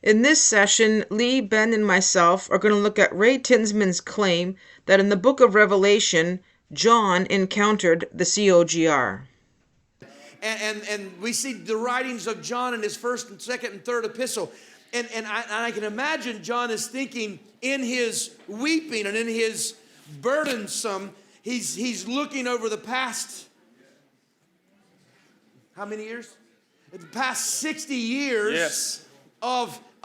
In this session, Lee, Ben, and myself are going to look at Ray Tinsman's claim that in the book of Revelation, John encountered the COGR. And we see the writings of John in his first and second and third epistle. And I can imagine John is thinking in his weeping and in his burdensome, he's looking over the past, how many years? The past 60 years. Yes.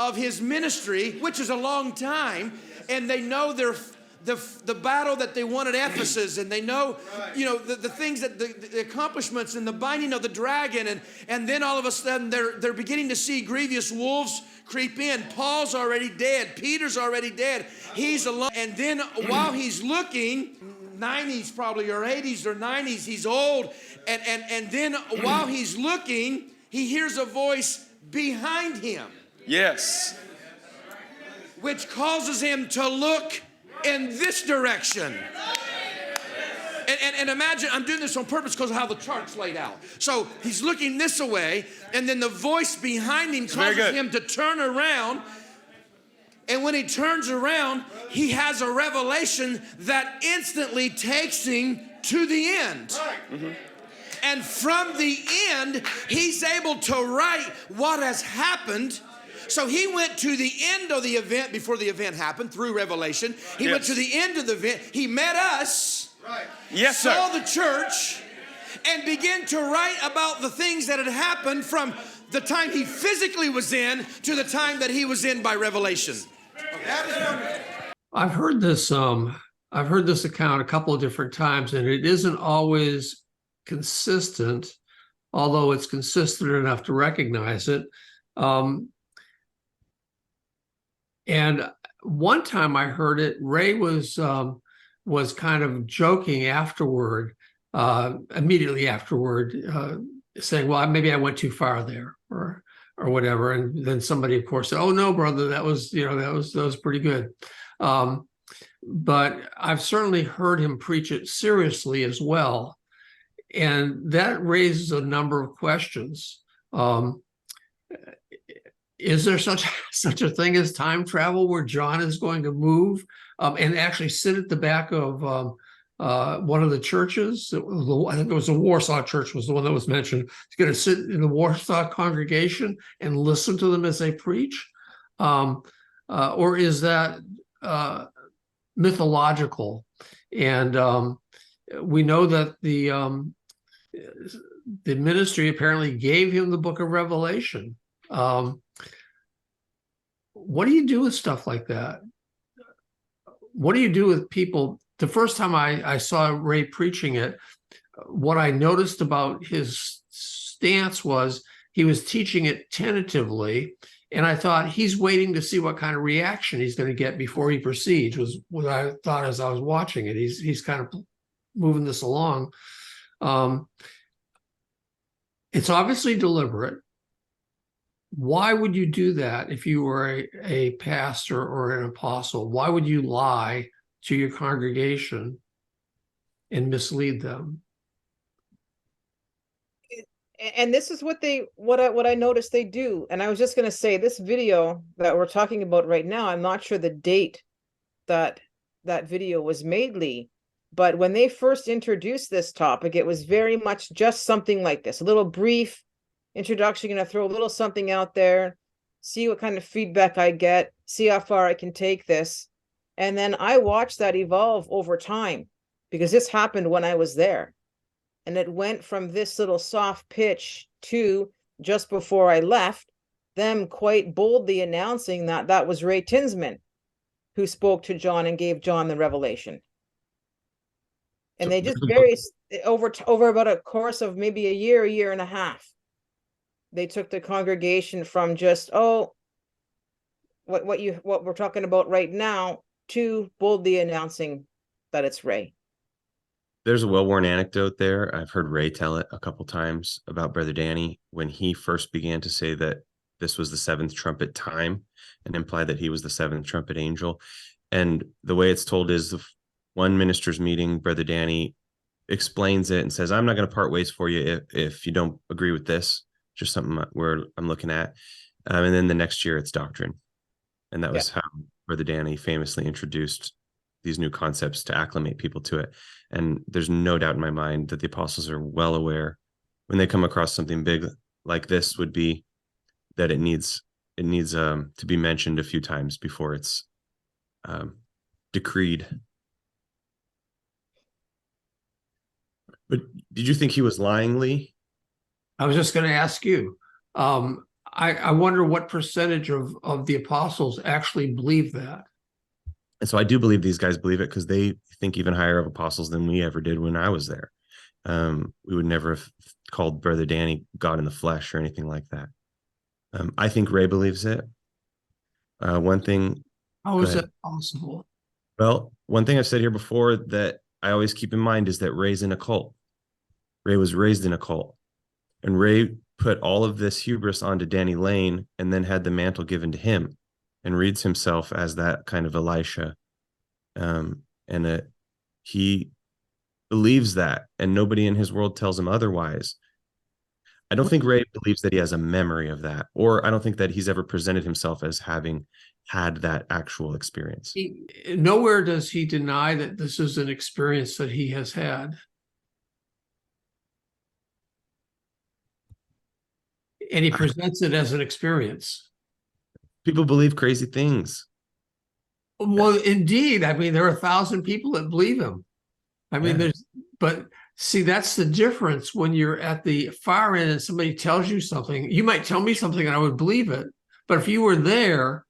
Of his ministry, which is a long time, and they know the battle that they won at Ephesus, and they know, the things that the accomplishments and the binding of the dragon, and then all of a sudden they're beginning to see grievous wolves creep in. Paul's already dead. Peter's already dead. He's alone. And then while he's looking, 90s probably, or 80s or 90s, he's old, and then while he's looking, he hears a voice behind him. Yes. Which causes him to look in this direction. And imagine, I'm doing this on purpose because of how the chart's laid out. So he's looking this way, and then the voice behind him causes him to turn around. And when he turns around, he has a revelation that instantly takes him to the end. Mm-hmm. And from the end, he's able to write what has happened. So he went to the end of the event before the event happened through Revelation. He went to the end of the event. He met us, yes, saw sir. the church, and began to write about the things that had happened from the time he physically was in to the time that he was in by revelation. That is wonderful. I've heard this account a couple of different times, and it isn't always consistent, although it's consistent enough to recognize it. And one time I heard it, Ray was kind of joking afterward, immediately afterward, saying, "Well, maybe I went too far there," or whatever. And then somebody, of course, said, "Oh no, brother, that was pretty good." But I've certainly heard him preach it seriously as well, and that raises a number of questions. Is there such a thing as time travel where John is going to move and actually sit at the back of one of the churches? I think it was the Warsaw Church was the one that was mentioned. He's going to sit in the Warsaw congregation and listen to them as they preach? Or is that mythological? And we know that the ministry apparently gave him the book of Revelation. What do you do with stuff like that? What do you do with people? The first time I saw Ray preaching it, what I noticed about his stance was he was teaching it tentatively, and I thought he's waiting to see what kind of reaction he's going to get before he proceeds, was what I thought as I was watching it. He's kind of moving this along. It's obviously deliberate. Why would you do that if you were a pastor or an apostle? Why would you lie to your congregation and mislead them? And this is what I noticed they do. And I was just going to say, this video that we're talking about right now, I'm not sure the date that video was made, Lee, but when they first introduced this topic, it was very much just something like this, a little brief introduction, going to throw a little something out there, see what kind of feedback I get, see how far I can take this. And then I watched that evolve over time, because this happened when I was there. And it went from this little soft pitch to, just before I left, them quite boldly announcing that was Ray Tinsman who spoke to John and gave John the revelation. And they just over about a course of maybe a year and a half, they took the congregation from just, what we're talking about right now, to boldly announcing that it's Ray. There's a well-worn anecdote there. I've heard Ray tell it a couple times about Brother Danny when he first began to say that this was the seventh trumpet time and imply that he was the seventh trumpet angel. And the way it's told is the one minister's meeting, Brother Danny explains it and says, "I'm not going to part ways for you if you don't agree with this. Just something where I'm looking at." And then the next year it's doctrine. And that Yeah. was how Brother Danny famously introduced these new concepts to acclimate people to it. And there's no doubt in my mind that the apostles are well aware when they come across something big like this would be that it needs to be mentioned a few times before it's decreed. But did you think he was lying, Lee? I was just going to ask you. I wonder what percentage of the apostles actually believe that. And so I do believe these guys believe it because they think even higher of apostles than we ever did when I was there. We would never have called Brother Danny God in the flesh or anything like that. I think Ray believes it. One thing. How is that possible? Well, one thing I've said here before that I always keep in mind is that Ray's in a cult. Ray was raised in a cult. And Ray put all of this hubris onto Danny Lane and then had the mantle given to him and reads himself as that kind of Elisha. He believes that, and nobody in his world tells him otherwise. I don't think Ray believes that he has a memory of that, or I don't think that he's ever presented himself as having had that actual experience. Nowhere does he deny that this is an experience that he has had. And he presents it as an experience. People believe crazy things. Well, indeed. I mean, there are 1,000 people that believe him. I mean, but see, that's the difference when you're at the far end and somebody tells you something. You might tell me something and I would believe it. But if you were there,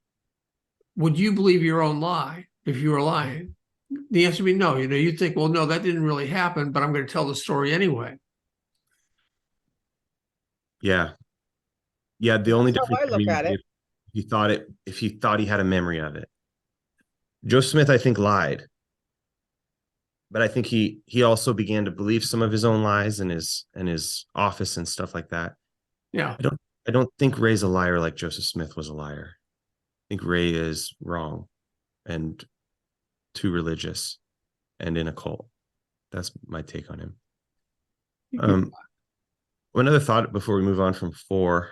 would you believe your own lie if you were lying? The answer would be no. You'd think, well, no, that didn't really happen, but I'm going to tell the story anyway. Yeah. Yeah. The only That's how difference I look at it. if he thought he had a memory of it. Joseph Smith, I think, lied. But I think he also began to believe some of his own lies in his office and stuff like that. Yeah. I don't think Ray's a liar like Joseph Smith was a liar. I think Ray is wrong and too religious and in a cult. That's my take on him. One other thought before we move on from 4,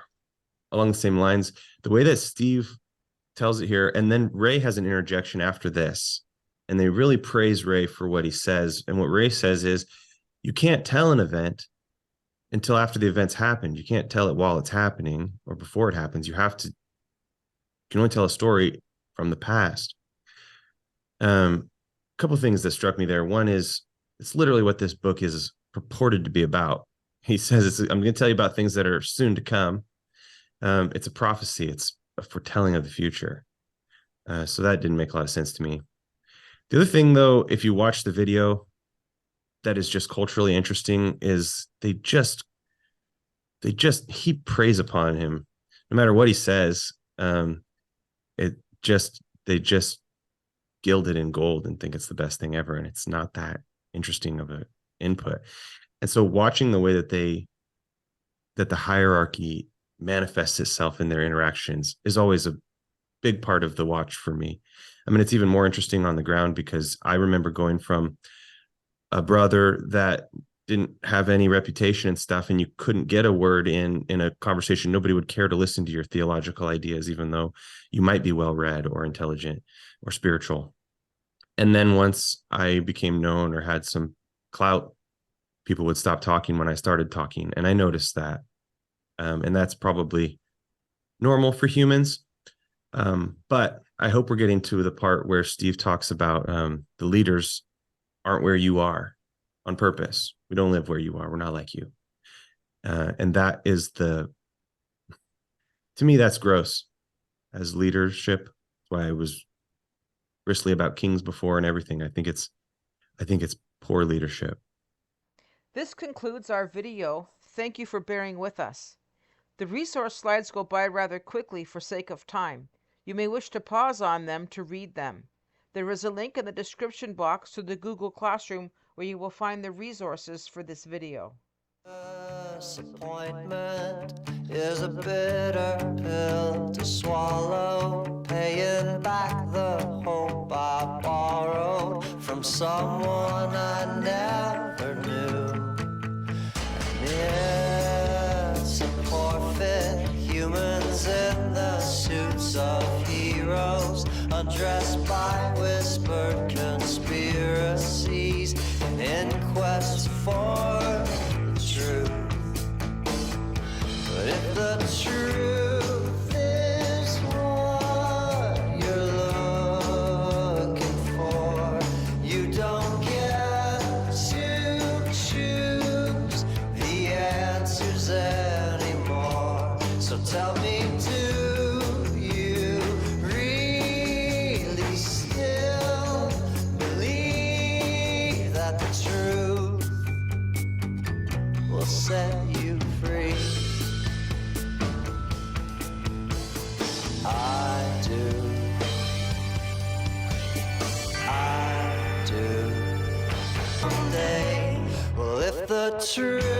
along the same lines, the way that Steve tells it here, and then Ray has an interjection after this, and they really praise Ray for what he says. And what Ray says is, you can't tell an event until after the event's happened. You can't tell it while it's happening or before it happens. You can only tell a story from the past. A couple of things that struck me there. One is, it's literally what this book is purported to be about. He says, I'm going to tell you about things that are soon to come. It's a prophecy. It's a foretelling of the future. So that didn't make a lot of sense to me. The other thing, though, if you watch the video, that is just culturally interesting is they just heap praise upon him, no matter what he says. They just gild it in gold and think it's the best thing ever, and it's not that interesting of an input. And so, watching the way that the hierarchy manifests itself in their interactions is always a big part of the watch for me. I mean, it's even more interesting on the ground because I remember going from a brother that didn't have any reputation and stuff, and you couldn't get a word in a conversation. Nobody would care to listen to your theological ideas, even though you might be well-read or intelligent or spiritual. And then once I became known or had some clout, people would stop talking when I started talking. And I noticed that. And that's probably normal for humans. But I hope we're getting to the part where Steve talks about the leaders aren't where you are on purpose. We don't live where you are. We're not like you. And that is to me, that's gross as leadership. That's why I was bristly about kings before and everything. I think it's poor leadership. This concludes our video. Thank you for bearing with us. The resource slides go by rather quickly for sake of time. You may wish to pause on them to read them. There is a link in the description box to the Google Classroom where you will find the resources for this video. Disappointment is a bitter pill to swallow, paying back the hope I borrowed from someone I never knew. And it's a forfeit, humans in the quest for the truth. But if the truth is what you're looking for, you don't get to choose the answers anymore. So tell me, do you really still believe that the truth will set you free? I do. I do. Someday, well, if the truth